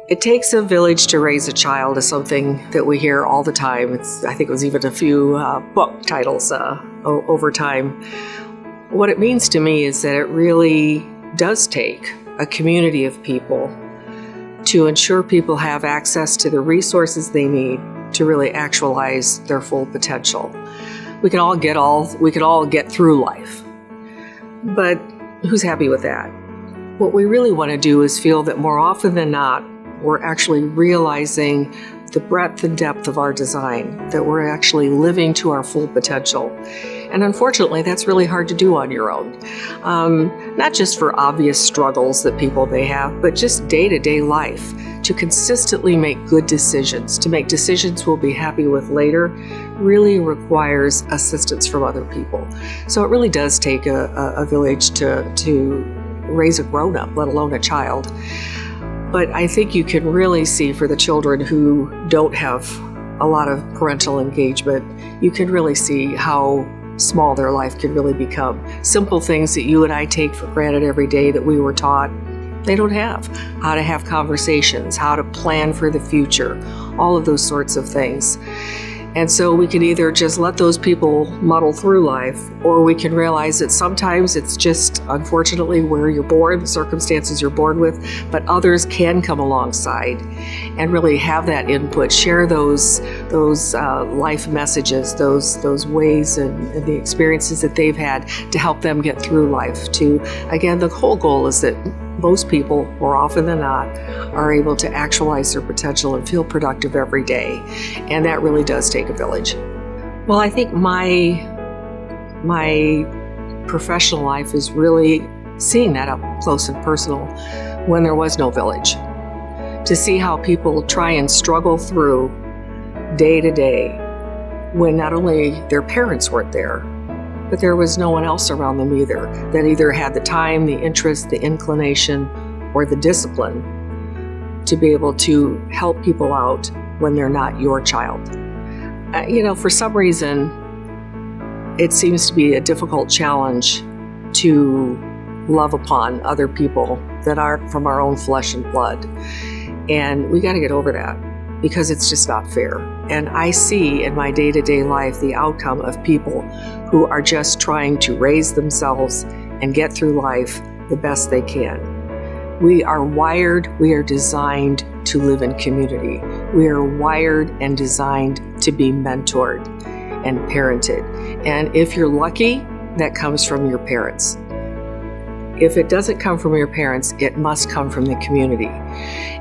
It takes a village to raise a child is something that we hear all the time. I think it was even a few book titles over time. What it means to me is that it really does take a community of people to ensure people have access to the resources they need to really actualize their full potential. We can all get through life, but who's happy with that? What we really want to do is feel that more often than not, we're actually realizing the breadth and depth of our design, that we're actually living to our full potential. And unfortunately, that's really hard to do on your own. Not just for obvious struggles that people may have, but just day-to-day life, to consistently make good decisions, to make decisions we'll be happy with later, really requires assistance from other people. So it really does take a village to raise a grown-up, let alone a child. But I think you can really see for the children who don't have a lot of parental engagement, you can really see how small their life can really become. Simple things that you and I take for granted every day that we were taught, they don't have. How to have conversations, how to plan for the future, all of those sorts of things. And so we can either just let those people muddle through life, or we can realize that sometimes it's just, unfortunately, where you're born, the circumstances you're born with, but others can come alongside and really have that input, share those life messages, those ways and the experiences that they've had to help them get through life. Again, the whole goal is that most people, more often than not, are able to actualize their potential and feel productive every day. And that really does take a village. Well, I think my professional life is really seeing that up close and personal when there was no village. To see how people try and struggle through day to day when not only their parents weren't there, but there was no one else around them either that either had the time, the interest, the inclination, or the discipline to be able to help people out when they're not your child. For some reason, it seems to be a difficult challenge to love upon other people that aren't from our own flesh and blood. And we got to get over that, because it's just not fair. And I see in my day-to-day life the outcome of people who are just trying to raise themselves and get through life the best they can. We are wired, we are designed to live in community. We are wired and designed to be mentored and parented. And if you're lucky, that comes from your parents. If it doesn't come from your parents, it must come from the community.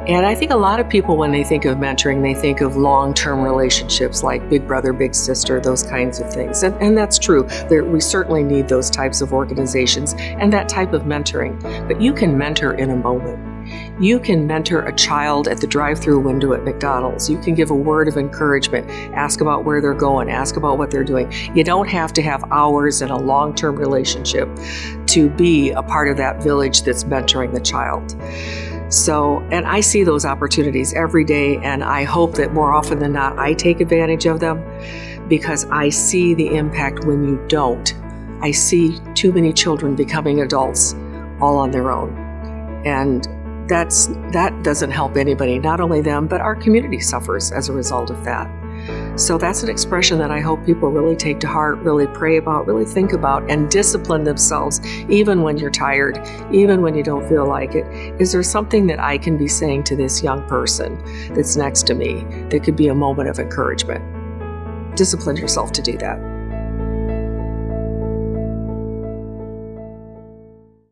And I think a lot of people, when they think of mentoring, they think of long-term relationships like big brother, big sister, those kinds of things. And that's true. We certainly need those types of organizations and that type of mentoring. But you can mentor in a moment. You can mentor a child at the drive-through window at McDonald's. You can give a word of encouragement, ask about where they're going, ask about what they're doing. You don't have to have hours in a long-term relationship to be a part of that village that's mentoring the child. So, and I see those opportunities every day, and I hope that more often than not, I take advantage of them, because I see the impact when you don't. I see too many children becoming adults all on their own. And that doesn't help anybody, not only them, but our community suffers as a result of that. So that's an expression that I hope people really take to heart, really pray about, really think about, and discipline themselves, even when you're tired, even when you don't feel like it. Is there something that I can be saying to this young person that's next to me that could be a moment of encouragement? Discipline yourself to do that.